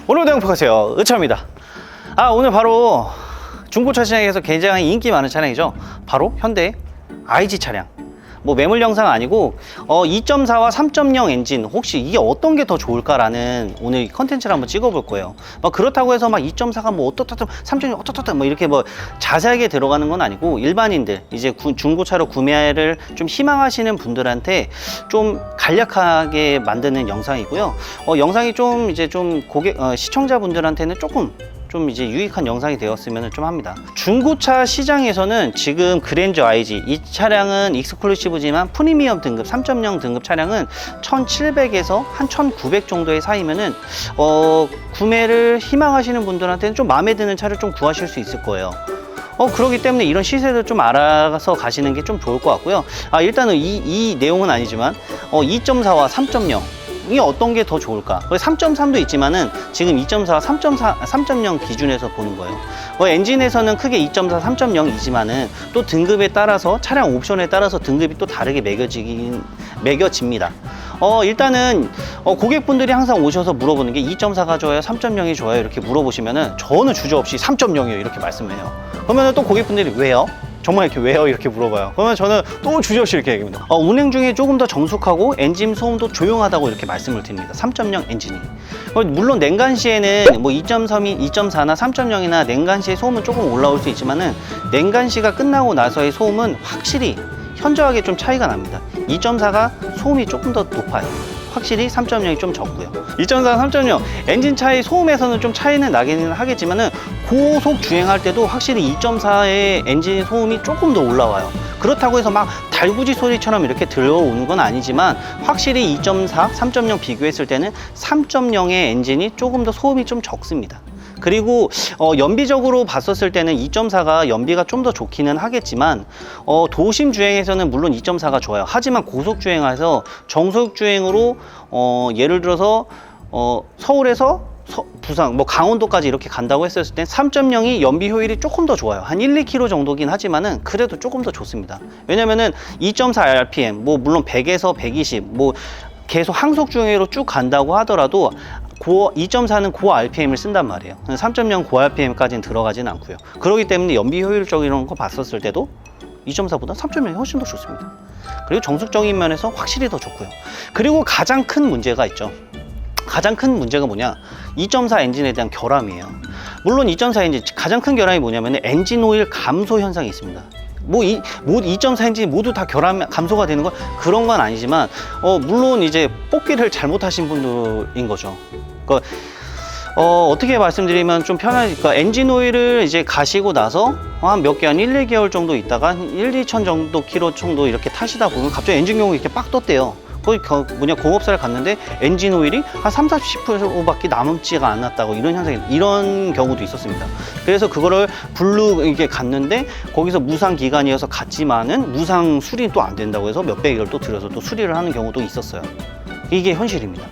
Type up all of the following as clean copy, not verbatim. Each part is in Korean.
오늘도 행복하세요. 으차입니다. 오늘 바로 중고차 시장에서 굉장히 인기 많은 차량이죠. 바로 현대 IG 차량. 뭐 매물 영상 아니고 2.4와 3.0 엔진, 혹시 이게 어떤 게 더 좋을까라는 오늘 컨텐츠를 한번 찍어볼 거예요. 그렇다고 해서 2.4가 뭐 어떻다 3.0 어떻다 뭐 이렇게 뭐 자세하게 들어가는 건 아니고, 일반인들 이제 중고차로 구매를 좀 희망하시는 분들한테 좀 간략하게 만드는 영상이고요. 영상이 좀 이제 좀 시청자분들한테는 조금 좀 이제 유익한 영상이 되었으면 좀 합니다. 중고차 시장에서는 지금 그랜저 IG, 이 차량은 익스클루시브지만 프리미엄 등급 3.0 등급 차량은 1700에서 한 1900 정도의 사이면은 구매를 희망하시는 분들한테는 좀 마음에 드는 차를 좀 구하실 수 있을 거예요. 그렇기 때문에 이런 시세를 좀 알아서 가시는 게 좀 좋을 것 같고요. 일단은 이 내용은 아니지만 2.4와 3.0 이게 어떤 게 더 좋을까? 3.3도 있지만은 지금 2.4, 3.0 기준에서 보는 거예요. 엔진에서는 크게 2.4, 3.0이지만은 또 등급에 따라서, 차량 옵션에 따라서 등급이 또 다르게 매겨집니다. 일단은 고객분들이 항상 오셔서 물어보는 게 2.4가 좋아요, 3.0이 좋아요 이렇게 물어보시면은 저는 주저없이 3.0이에요 이렇게 말씀해요. 그러면은 또 고객분들이 왜요? 정말 이렇게 왜요? 이렇게 물어봐요. 그러면 저는 또 주저없이 이렇게 얘기합니다. 운행 중에 조금 더 정숙하고 엔진 소음도 조용하다고 이렇게 말씀을 드립니다. 3.0 엔진이. 물론 냉간시에는 뭐 2.3이 2.4나 3.0이나 냉간시의 소음은 조금 올라올 수 있지만은 냉간시가 끝나고 나서의 소음은 확실히 현저하게 좀 차이가 납니다. 2.4가 소음이 조금 더 높아요. 확실히 3.0이 좀 적고요. 2.4, 3.0 엔진 차이 소음에서는 좀 차이는 나기는 하겠지만은 고속 주행할 때도 확실히 2.4의 엔진 소음이 조금 더 올라와요. 그렇다고 해서 막 달구지 소리처럼 이렇게 들어오는 건 아니지만 확실히 2.4, 3.0 비교했을 때는 3.0의 엔진이 조금 더 소음이 좀 적습니다. 그리고 연비적으로 봤었을 때는 2.4가 연비가 좀 더 좋기는 하겠지만 도심 주행에서는 물론 2.4가 좋아요. 하지만 고속 주행에서 정속 주행으로 예를 들어서 서울에서 부산, 뭐 강원도까지 이렇게 간다고 했었을 때 3.0이 연비 효율이 조금 더 좋아요. 한 1, 2km 정도긴 하지만은 그래도 조금 더 좋습니다. 왜냐면은 2.4 RPM, 뭐 물론 100에서 120, 뭐 계속 항속 주행으로 쭉 간다고 하더라도 2.4는 고 RPM을 쓴단 말이에요. 3.0 고 RPM까지는 들어가진 않고요. 그렇기 때문에 연비 효율적 이런 거 봤었을 때도 2.4보다 3.0이 훨씬 더 좋습니다. 그리고 정숙적인 면에서 확실히 더 좋고요. 그리고 가장 큰 문제가 있죠. 가장 큰 문제가 뭐냐? 2.4 엔진에 대한 결함이에요. 물론 2.4 엔진 가장 큰 결함이 뭐냐면 엔진 오일 감소 현상이 있습니다. 2.4 엔진이 모두 다 감소가 되는 건 그런 건 아니지만 물론 이제 뽑기를 잘못하신 분들인 거죠. 그러니까 어떻게 말씀드리면 좀 편하니까, 엔진 오일을 이제 가시고 나서 한 1, 2개월 정도 있다가 1, 2천 정도 킬로 정도 이렇게 타시다 보면 갑자기 엔진 경고 이렇게 빡 떴대요. 거기 공업사를 갔는데 엔진 오일이 한 30-40%밖에 남지가 않았다고, 이런 경우도 있었습니다. 그래서 그거를 이게 갔는데 거기서 무상 기간이어서 갔지만은 무상 수리 또 안 된다고 해서 몇백을 또 들여서 또 수리를 하는 경우도 있었어요. 이게 현실입니다.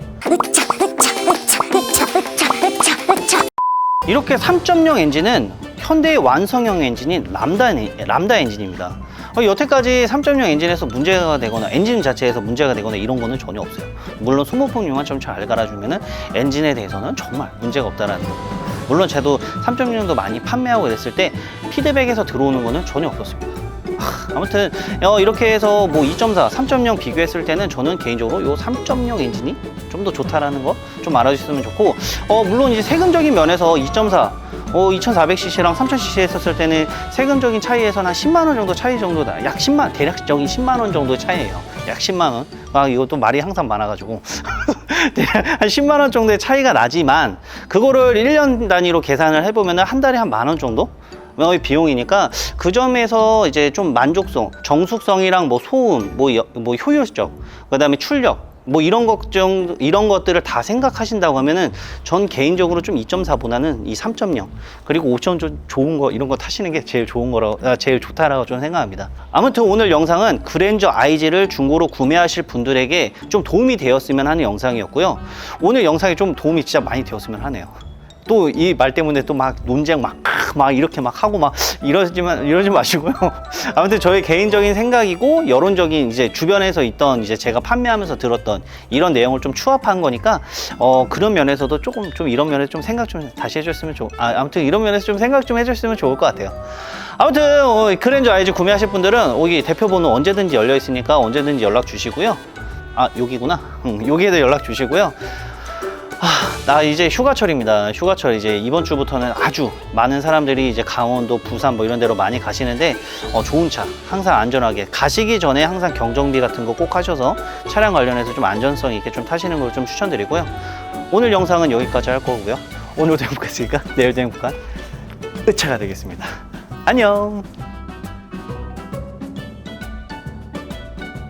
이렇게 3.0 엔진은 현대의 완성형 엔진인 람다 엔진입니다. 여태까지 3.0 엔진에서 문제가 되거나 엔진 자체에서 문제가 되거나 이런 거는 전혀 없어요. 물론 소모품용만 좀 잘 갈아주면은 엔진에 대해서는 정말 문제가 없다라는 거. 물론 저도 3.0도 많이 판매하고 그랬을 때 피드백에서 들어오는 거는 전혀 없었습니다. 아무튼 이렇게 해서 뭐 2.4, 3.0 비교했을 때는 저는 개인적으로 요 3.0 엔진이 좀 더 좋다라는 거 좀 알아주셨으면 좋고, 물론 이제 세금적인 면에서 2.4 2400cc랑 3000cc 했었을 때는 세금적인 차이에서는 한 10만원 정도 차이 정도다. 약 10만, 대략적인 10만원 정도 차이예요. 약 10만원. 이것도 말이 항상 많아가지고. 한 10만원 정도의 차이가 나지만, 그거를 1년 단위로 계산을 해보면 한 달에 한 만원 정도? 비용이니까 그 점에서 이제 좀 만족성, 정숙성이랑 뭐 소음, 뭐 효율적, 그 다음에 출력, 뭐 이런 것들을 다 생각하신다고 하면은 전 개인적으로 좀 2.4보다는 이 3.0 그리고 옵션 좀 좋은 거 이런 거 타시는 게 제일 좋다라고 저는 생각합니다. 아무튼 오늘 영상은 그랜저 IG를 중고로 구매하실 분들에게 좀 도움이 되었으면 하는 영상이었고요. 오늘 영상이 좀 도움이 진짜 많이 되었으면 하네요. 또 이 말 때문에 또 막 논쟁 막 막 이렇게 막 하고 막 이러지 마시고요. 아무튼 저의 개인적인 생각이고 여론적인 이제 주변에서 있던 이제 제가 판매하면서 들었던 이런 내용을 좀 추합한 거니까 그런 면에서도 조금 좀 이런 면에서 좀 생각 좀 다시 해줬으면 아무튼 이런 면에서 좀 생각 좀 해줬으면 좋을 것 같아요. 아무튼 그랜저 IG 구매하실 분들은 여기 대표번호 언제든지 열려 있으니까 언제든지 연락 주시고요. 아 여기구나. 여기에도 연락 주시고요. 나 이제 휴가철입니다. 휴가철 이제 이번 주부터는 아주 많은 사람들이 이제 강원도, 부산 뭐 이런 데로 많이 가시는데 좋은 차 항상 안전하게 가시기 전에 항상 경정비 같은 거 꼭 하셔서 차량 관련해서 좀 안전성 있게 좀 타시는 걸 좀 추천드리고요. 오늘 영상은 여기까지 할 거고요. 오늘도 행복했으니까 내일도 행복한 으차가 되겠습니다. 안녕.